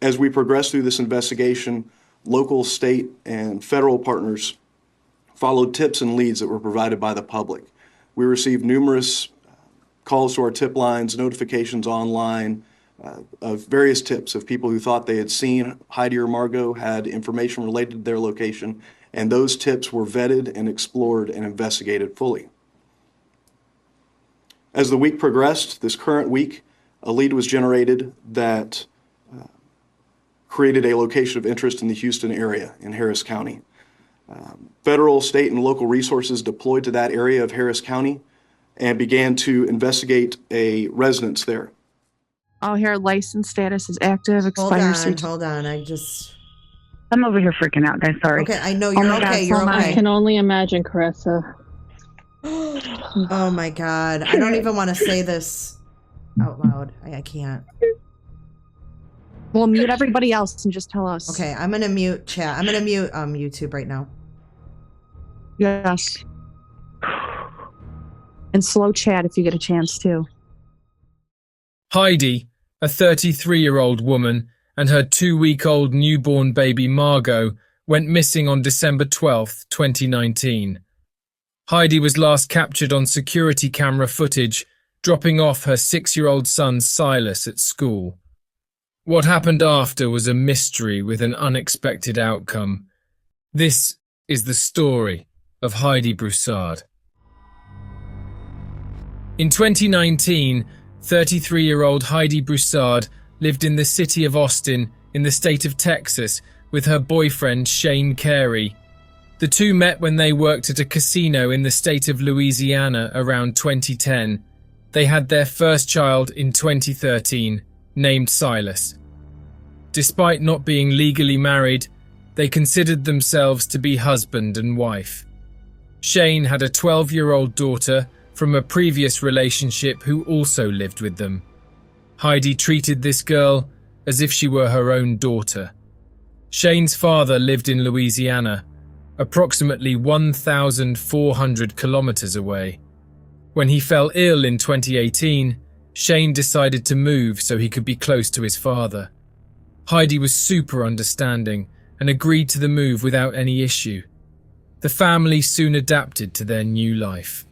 As we progressed through this investigation, local, state, and federal partners followed tips and leads that were provided by the public. We received numerous calls to our tip lines, notifications online, of various tips of people who thought they had seen Heidi or Margot, had information related to their location, and those tips were vetted and explored and investigated fully. As the week progressed, this current week, a lead was generated that created a location of interest in the Houston area in Harris County. Federal, state, and local resources deployed to that area of Harris County and began to investigate a residence there. Oh, here, license status is active, expires. Hold on. I'm over here freaking out, guys. Sorry. Okay, I know you're okay. You're okay. I can only imagine, Carissa. Oh my God. I don't even want to say this out loud. I can't. We'll mute everybody else and just tell us. Okay, I'm going to mute chat. I'm going to mute YouTube right now. Yes. And slow chat if you get a chance too. Heidi, a 33-year-old woman, and her 2-week-old newborn baby Margot went missing on December 12, 2019. Heidi was last captured on security camera footage dropping off her 6-year-old son Silas at school. What happened after was a mystery with an unexpected outcome. This is the story of Heidi Broussard. In 2019, 33-year-old Heidi Broussard lived in the city of Austin in the state of Texas with her boyfriend Shane Carey. The two met when they worked at a casino in the state of Louisiana around 2010. They had their first child in 2013, named Silas. Despite not being legally married, they considered themselves to be husband and wife. Shane had a 12-year-old daughter from a previous relationship who also lived with them. Heidi treated this girl as if she were her own daughter. Shane's father lived in Louisiana, approximately 1,400 kilometers away. When he fell ill in 2018, Shane decided to move so he could be close to his father. Heidi was super understanding and agreed to the move without any issue. The family soon adapted to their new life.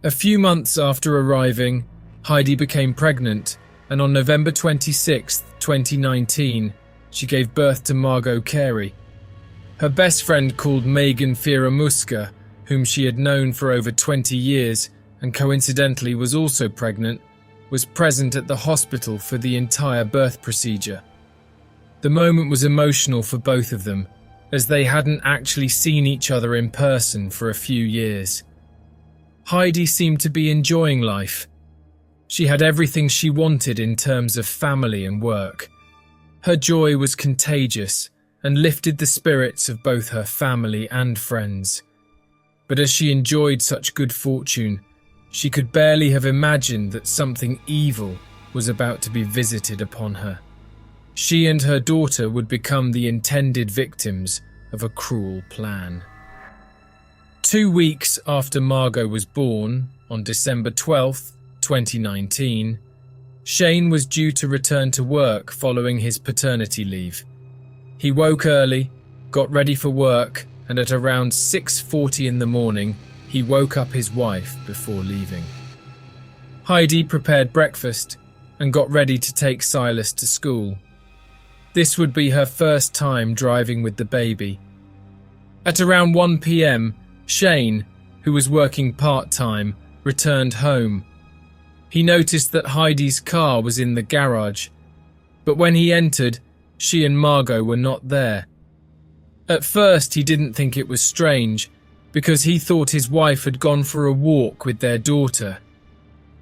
A few months after arriving, Heidi became pregnant, and on November 26, 2019, she gave birth to Margot Carey. Her best friend, called Megan Firamuska, whom she had known for over 20 years and coincidentally was also pregnant, was present at the hospital for the entire birth procedure. The moment was emotional for both of them, as they hadn't actually seen each other in person for a few years. Heidi seemed to be enjoying life. She had everything she wanted in terms of family and work. Her joy was contagious and lifted the spirits of both her family and friends. But as she enjoyed such good fortune, she could barely have imagined that something evil was about to be visited upon her. She and her daughter would become the intended victims of a cruel plan. 2 weeks after Margot was born, on December 12, 2019, Shane was due to return to work following his paternity leave. He woke early, got ready for work, and at around 6:40 in the morning, he woke up his wife before leaving. Heidi prepared breakfast and got ready to take Silas to school. This would be her first time driving with the baby. At around 1 p.m, Shane, who was working part-time, returned home. He noticed that Heidi's car was in the garage, but when he entered, she and Margot were not there. At first, he didn't think it was strange, because he thought his wife had gone for a walk with their daughter.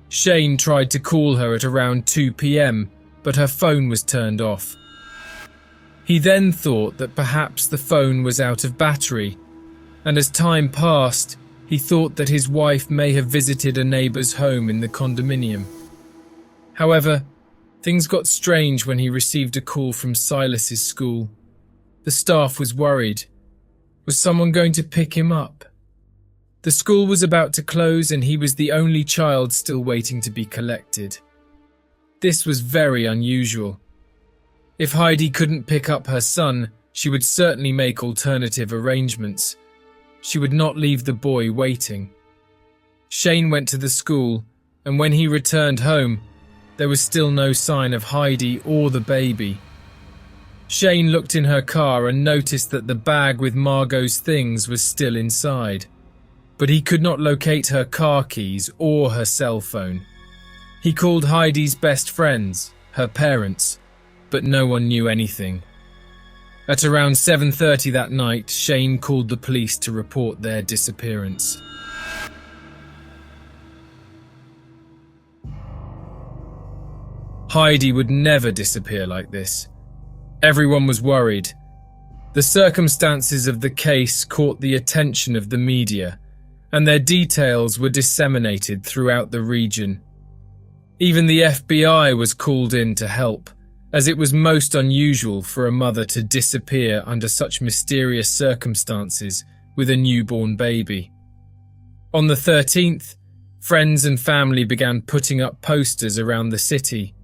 Shane tried to call her at around 2 p.m, but her phone was turned off. He then thought that perhaps the phone was out of battery, and as time passed, he thought that his wife may have visited a neighbour's home in the condominium. However, things got strange when he received a call from Silas's school. The staff was worried. Was someone going to pick him up? The school was about to close and he was the only child still waiting to be collected. This was very unusual. If Heidi couldn't pick up her son, she would certainly make alternative arrangements. She would not leave the boy waiting. Shane went to the school, and when he returned home, there was still no sign of Heidi or the baby. Shane looked in her car and noticed that the bag with Margot's things was still inside, but he could not locate her car keys or her cell phone. He called Heidi's best friends, her parents, but no one knew anything. At around 7:30 that night, Shane called the police to report their disappearance. Heidi would never disappear like this. Everyone was worried. The circumstances of the case caught the attention of the media, and their details were disseminated throughout the region. Even the FBI was called in to help, as it was most unusual for a mother to disappear under such mysterious circumstances with a newborn baby. On the 13th, friends and family began putting up posters around the city.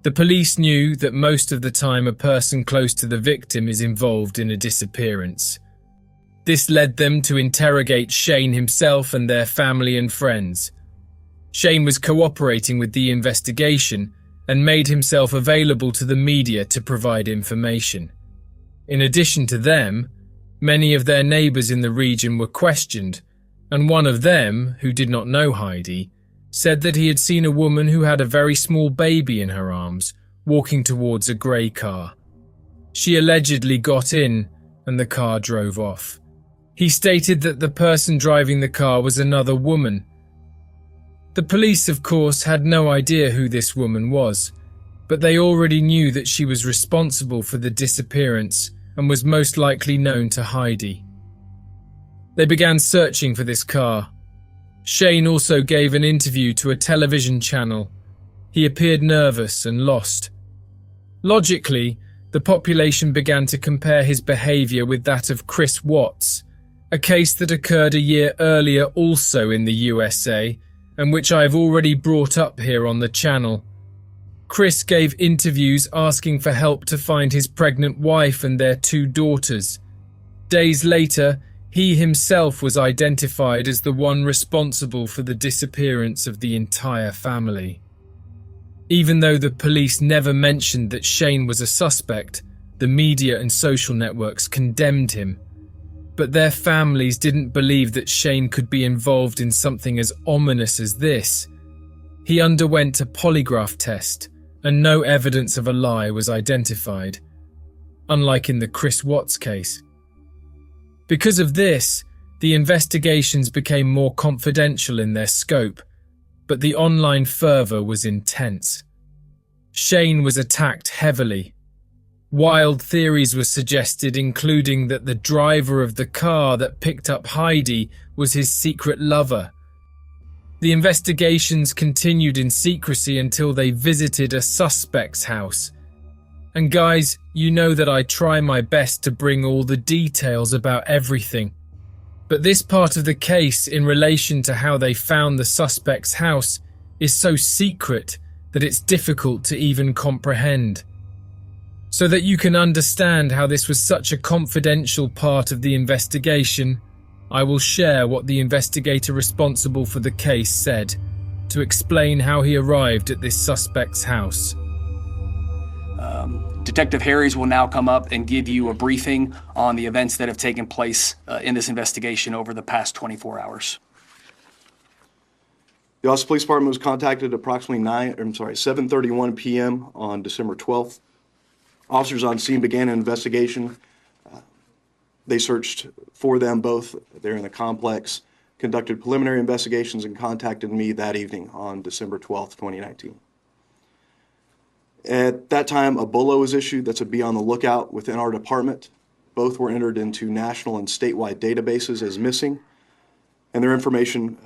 The police knew that most of the time a person close to the victim is involved in a disappearance. This led them to interrogate Shane himself and their family and friends. Shane was cooperating with the investigation and made himself available to the media to provide information. In addition to them, many of their neighbours in the region were questioned, and one of them, who did not know Heidi, said that he had seen a woman who had a very small baby in her arms walking towards a grey car. She allegedly got in and the car drove off. He stated that the person driving the car was another woman. The police, of course, had no idea who this woman was, but they already knew that she was responsible for the disappearance and was most likely known to Heidi. They began searching for this car. Shane also gave an interview to a television channel. He appeared nervous and lost. Logically, the population began to compare his behaviour with that of Chris Watts, a case that occurred a year earlier also in the USA, and which I have already brought up here on the channel. Chris gave interviews asking for help to find his pregnant wife and their 2 daughters. Days later, he himself was identified as the one responsible for the disappearance of the entire family. Even though the police never mentioned that Shane was a suspect, the media and social networks condemned him. But their families didn't believe that Shane could be involved in something as ominous as this. He underwent a polygraph test, and no evidence of a lie was identified, unlike in the Chris Watts case. Because of this, the investigations became more confidential in their scope, but the online fervour was intense. Shane was attacked heavily. Wild theories were suggested, including that the driver of the car that picked up Heidi was his secret lover. The investigations continued in secrecy until they visited a suspect's house. And guys, you know that I try my best to bring all the details about everything. But this part of the case in relation to how they found the suspect's house is so secret that it's difficult to even comprehend. So that you can understand how this was such a confidential part of the investigation, I will share what the investigator responsible for the case said to explain how he arrived at this suspect's house. Detective Harries will now come up and give you a briefing on the events that have taken place in this investigation over the past 24 hours. The Austin Police Department was contacted at approximately 7:31 p.m. on December 12th. Officers on scene began an investigation. They searched for them both there in the complex, conducted preliminary investigations, and contacted me that evening on December 12th, 2019. At that time, a BOLO was issued. That's a be on the lookout within our department. Both were entered into national and statewide databases as missing, and their information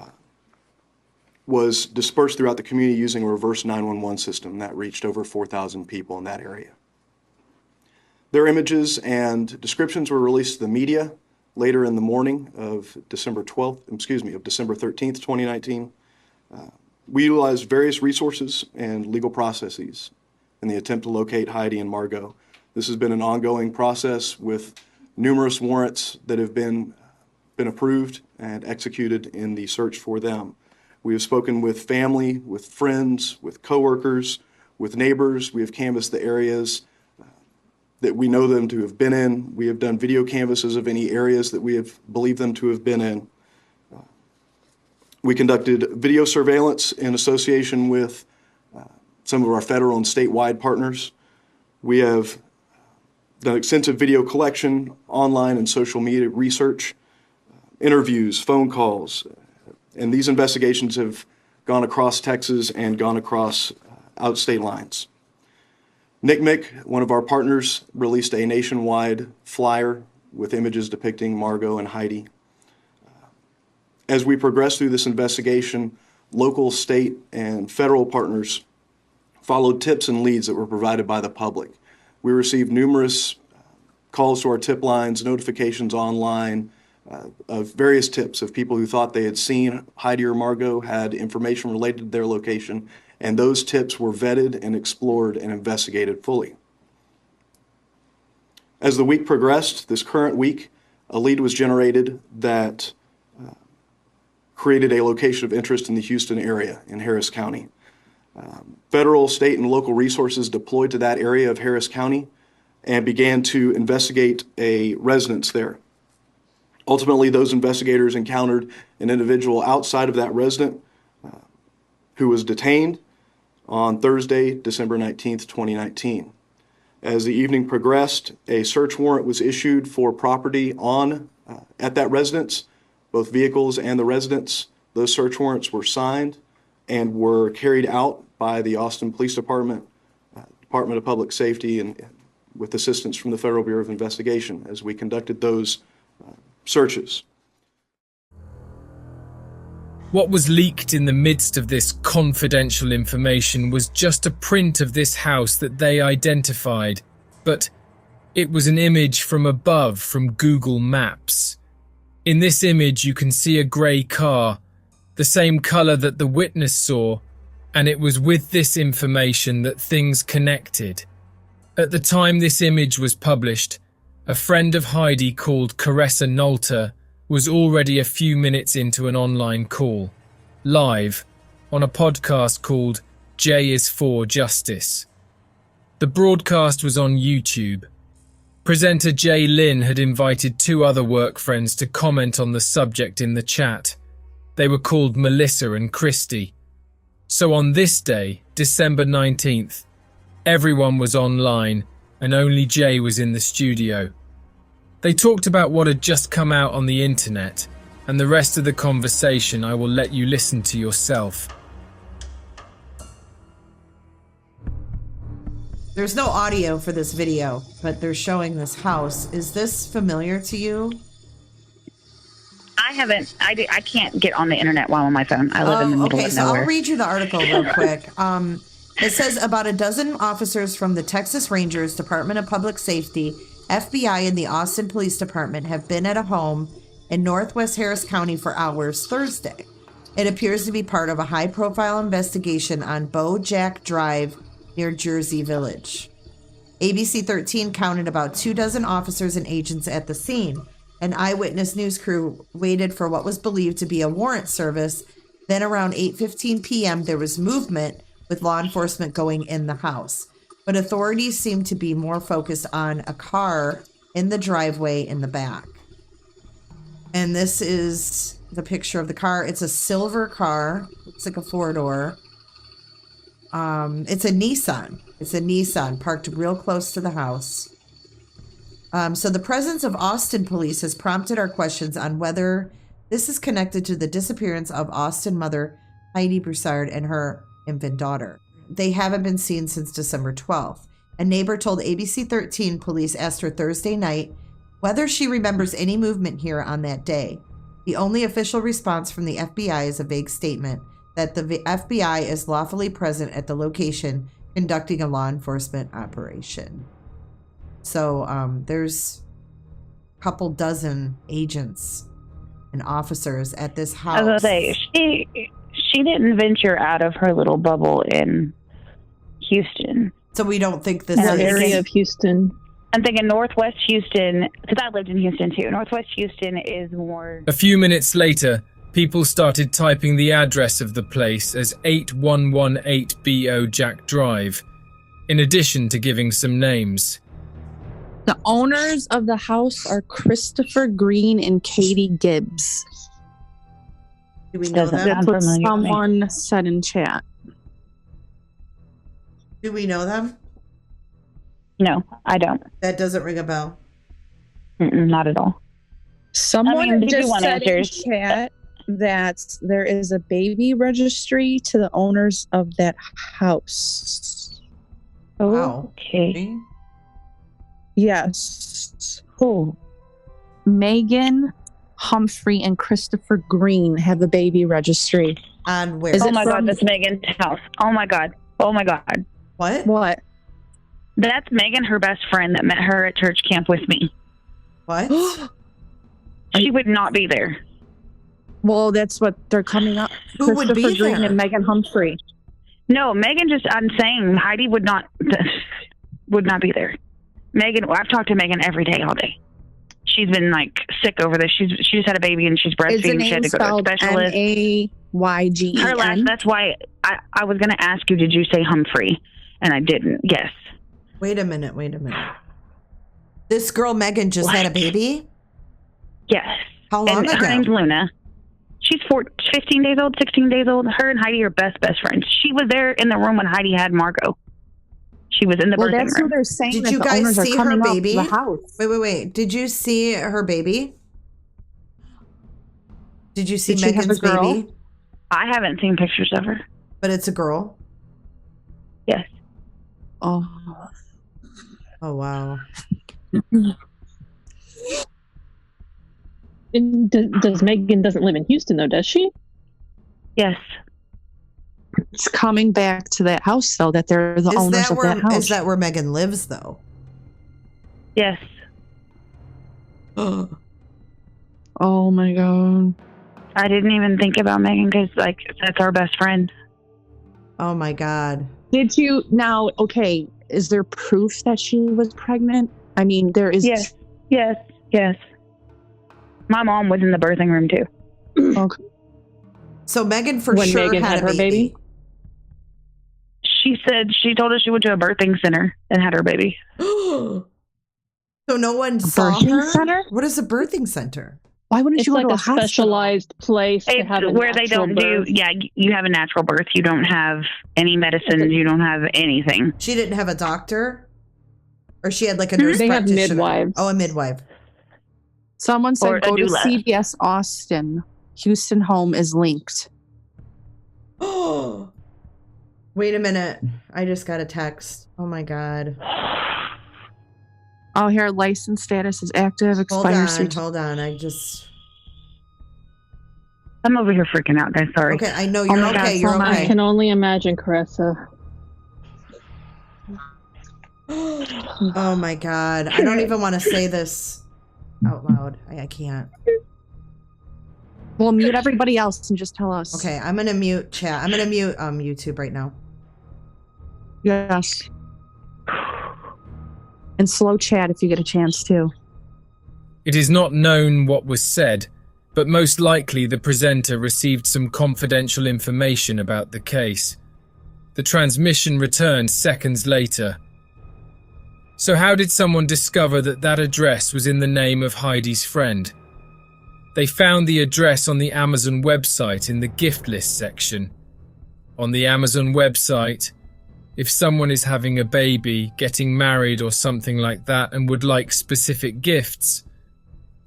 was dispersed throughout the community using a reverse 911 system that reached over 4,000 people in that area. Their images and descriptions were released to the media later in the morning of December 13th, 2019. We utilized various resources and legal processes in the attempt to locate Heidi and Margot. This has been an ongoing process with numerous warrants that have been approved and executed in the search for them. We have spoken with family, with friends, with coworkers, with neighbors. We have canvassed the areas that we know them to have been in. We have done video canvasses of any areas that we have believed them to have been in. We conducted video surveillance in association with some of our federal and statewide partners. We have done extensive video collection, online and social media research, interviews, phone calls, and these investigations have gone across Texas and gone across outstate lines. NCMEC, one of our partners, released a nationwide flyer with images depicting Margot and Heidi. As we progress through this investigation, local, state, and federal partners followed tips and leads that were provided by the public. We received numerous calls to our tip lines, notifications online, of various tips of people who thought they had seen Heidi or Margot, had information related to their location, and those tips were vetted and explored and investigated fully. As the week progressed, this current week, a lead was generated that created a location of interest in the Houston area in Harris County. Federal, state, and local resources deployed to that area of Harris County and began to investigate a residence there. Ultimately, those investigators encountered an individual outside of that resident who was detained on Thursday, December 19th, 2019. As the evening progressed, a search warrant was issued for property at that residence, both vehicles and the residence. Those search warrants were signed and were carried out by the Austin Police Department, Department of Public Safety, and with assistance from the Federal Bureau of Investigation as we conducted those searches. What was leaked in the midst of this confidential information was just a print of this house that they identified, but it was an image from above from Google Maps. In this image, you can see a grey car, the same colour that the witness saw, and it was with this information that things connected. At the time this image was published, a friend of Heidi called Caressa Nolter was already a few minutes into an online call, live, on a podcast called J is for Justice. The broadcast was on YouTube. Presenter Jay Lynn had invited two other work friends to comment on the subject in the chat. They were called Melissa and Christy. So on this day, December 19th, everyone was online and only Jay was in the studio. They talked about what had just come out on the internet, and the rest of the conversation I will let you listen to yourself. There's no audio for this video, but they're showing this house. Is this familiar to you? I can't get on the internet while on my phone. I live in the middle of nowhere. I'll read you the article real quick. It says about a dozen officers from the Texas Rangers, Department of Public Safety, FBI, and the Austin Police Department have been at a home in Northwest Harris County for hours Thursday. It appears to be part of a high-profile investigation on Bojack Drive near Jersey Village. ABC 13 counted about 24 officers and agents at the scene. An eyewitness news crew waited for what was believed to be a warrant service. Then around 8:15 p.m., there was movement with law enforcement going in the house. But authorities seemed to be more focused on a car in the driveway in the back. And this is the picture of the car. It's a silver car. Looks like a four-door. It's a Nissan. It's a Nissan parked real close to the house. So the presence of Austin police has prompted our questions on whether this is connected to the disappearance of Austin mother Heidi Broussard and her infant daughter. They haven't been seen since December 12th. A neighbor told ABC 13 police asked her Thursday night whether she remembers any movement here on that day. The only official response from the FBI is a vague statement that the FBI is lawfully present at the location conducting a law enforcement operation. So there's a couple dozen agents and officers at this house. I was going to say, she didn't venture out of her little bubble in Houston. So we don't think this Yeah, is... area of Houston. I'm thinking Northwest Houston, because I lived in Houston too. Northwest Houston is more. A few minutes later, people started typing the address of the place as 8118 BO Jack Drive, in addition to giving some names. The owners of the house are Christopher Green and Katie Gibbs. Do we know Doesn't them? sound That's what familiar to me. someone said in chat. Do we know them? No, I don't. That doesn't ring a bell. Not at all. Someone did you just want said in answers? chat that there is a baby registry to the owners of that house. Wow. Okay. Yes. Cool. Megan, Humphrey, and Christopher Green have the baby registry. On where? Is Oh it my God, from- that's Megan's house. Oh my God. Oh my God. What? What? That's Megan, her best friend that met her at church camp with me. What? She would not be there. Well, that's what they're coming up. Who would be Christopher Green there? and Megan Humphrey. No, Megan I'm saying Heidi would not be there. Megan, I've talked to Megan every day, all day. She's been like sick over this. She just had a baby and she's Is the breastfeeding. She had name to go to a spelled specialist. Maygen? Her last, that's why I was going to ask you, did you say Humphrey? And I didn't. Yes. Wait a minute. This girl, Megan, just had a baby? Yes. How long and her name's ago? Luna. She's 15 days old, 16 days old. Her and Heidi are best friends. She was there in the room when Heidi had Margot. She was in the Well, birthing that's who room. they're saying. Did that you the guys owners are see her coming up baby? the house. Wait. Did you see her baby? Did you see Did she have Megan's a girl? baby? I haven't seen pictures of her. But it's a girl. Yes. Oh, Oh, wow. And does Megan doesn't live in Houston though, does she? Yes. it's coming back to that house though. That they're the owners of that house. Is that where Megan lives, though? Yes. Oh my god. I didn't even think about Megan because, like, that's our best friend. Oh, my God. Did you now? Okay, is there proof that she was pregnant? I mean, there is. Yes. My mom was in the birthing room too. Okay. So Megan for When sure Megan had had a her baby? She told us she went to a birthing center and had her baby. So no one saw birthing her? center? What is a birthing center? Why wouldn't It's you go like to a a hospital? specialized place to have a It's where they natural don't birth. you have a natural birth. You don't have any medicines. You don't have anything. She didn't have a doctor? Or she had like a nurse They have practitioner? midwives. Oh, a midwife. Someone Or said a go to doula. CBS Austin. Houston home is linked. Oh, wait a minute. I just got a text. Oh my God. Oh, here, license status is active. Expires. Hold on. I'm over here freaking out, guys. Sorry. Okay, I know Oh you're my God, okay. You're so am I okay. can only imagine, Carissa. Oh my God. I don't even want to say this out loud. I can't. Well, mute everybody else and just tell us. Okay, I'm gonna mute chat. I'm gonna mute YouTube right now. Yes. And slow chat if you get a chance to. It is not known what was said, but most likely the presenter received some confidential information about the case. The transmission returned seconds later. So how did someone discover that that address was in the name of Heidi's friend? They found the address on the Amazon website in the gift list section. On the Amazon website, if someone is having a baby, getting married or something like that and would like specific gifts,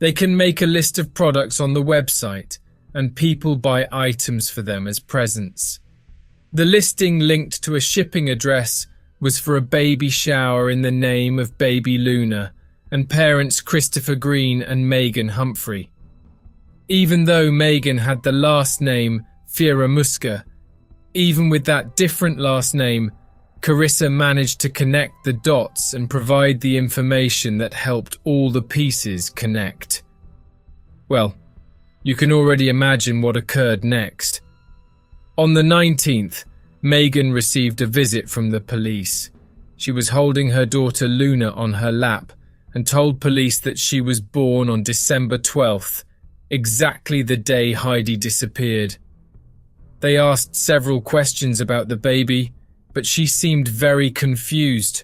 they can make a list of products on the website and people buy items for them as presents. The listing linked to a shipping address was for a baby shower in the name of baby Luna and parents Christopher Green and Megan Humphrey. Even though Megan had the last name Firamuska, even with that different last name, Carissa managed to connect the dots and provide the information that helped all the pieces connect. Well, you can already imagine what occurred next. On the 19th, Megan received a visit from the police. She was holding her daughter Luna on her lap and told police that she was born on December 12th, exactly the day Heidi disappeared. They asked several questions about the baby, but she seemed very confused,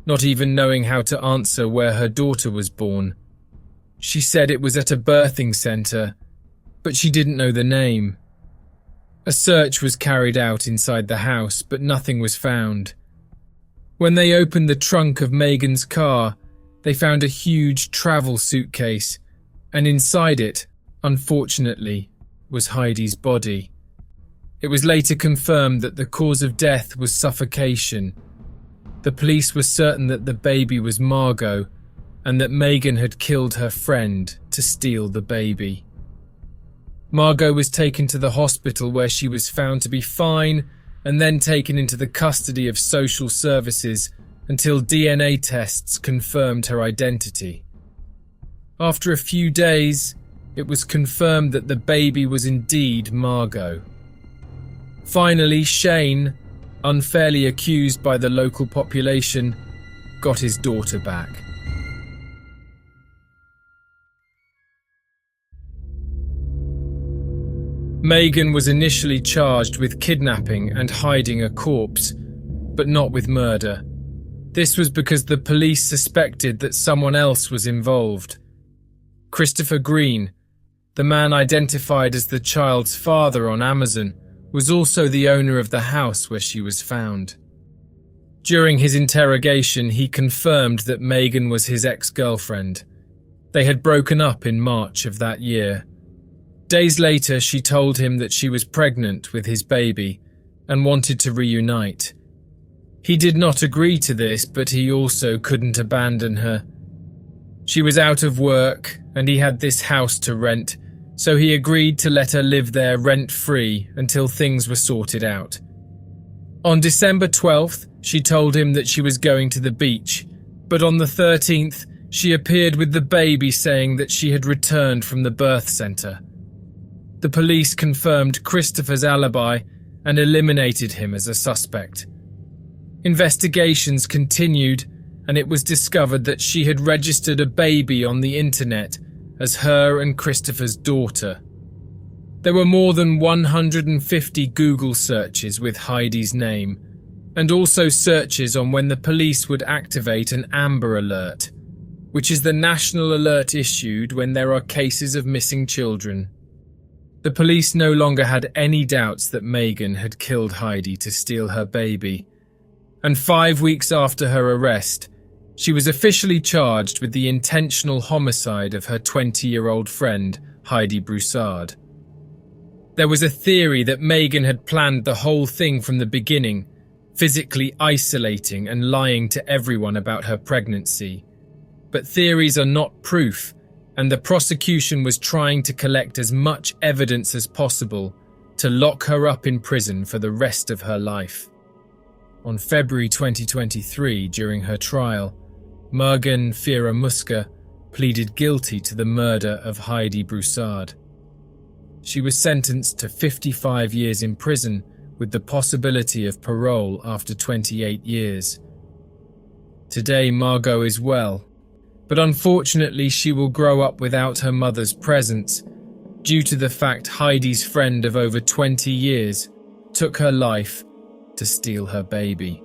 not even knowing how to answer where her daughter was born. She said it was at a birthing centre, but she didn't know the name. A search was carried out inside the house, but nothing was found. When they opened the trunk of Megan's car, they found a huge travel suitcase, and inside it, unfortunately, was Heidi's body. It was later confirmed that the cause of death was suffocation. The police were certain that the baby was Margot, and that Megan had killed her friend to steal the baby. Margot was taken to the hospital where she was found to be fine and then taken into the custody of social services until DNA tests confirmed her identity. After a few days, it was confirmed that the baby was indeed Margot. Finally, Shane, unfairly accused by the local population, got his daughter back. Megan was initially charged with kidnapping and hiding a corpse, but not with murder. This was because the police suspected that someone else was involved. Christopher Green, the man identified as the child's father on Amazon, was also the owner of the house where she was found. During his interrogation, he confirmed that Megan was his ex-girlfriend. They had broken up in March of that year. Days later, she told him that she was pregnant with his baby and wanted to reunite. He did not agree to this, but he also couldn't abandon her. She was out of work and he had this house to rent, so he agreed to let her live there rent-free until things were sorted out. On December 12th, she told him that she was going to the beach, but on the 13th, she appeared with the baby saying that she had returned from the birth centre. The police confirmed Christopher's alibi and eliminated him as a suspect. Investigations continued, and it was discovered that she had registered a baby on the internet as her and Christopher's daughter. There were more than 150 Google searches with Heidi's name, and also searches on when the police would activate an Amber Alert, which is the national alert issued when there are cases of missing children. The police no longer had any doubts that Megan had killed Heidi to steal her baby, and 5 weeks after her arrest, she was officially charged with the intentional homicide of her 20-year-old friend, Heidi Broussard. There was a theory that Megan had planned the whole thing from the beginning, physically isolating and lying to everyone about her pregnancy. But theories are not proof, and the prosecution was trying to collect as much evidence as possible to lock her up in prison for the rest of her life. On February 2023, during her trial, Margot Fira-Muska pleaded guilty to the murder of Heidi Broussard. She was sentenced to 55 years in prison with the possibility of parole after 28 years. Today, Margot is well, but unfortunately she will grow up without her mother's presence due to the fact Heidi's friend of over 20 years took her life to steal her baby.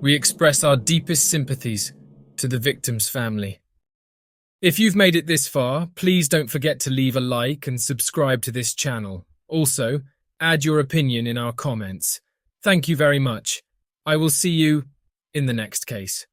We express our deepest sympathies to the victim's family. If you've made it this far, please don't forget to leave a like and subscribe to this channel. Also, add your opinion in our comments. Thank you very much. I will see you in the next case.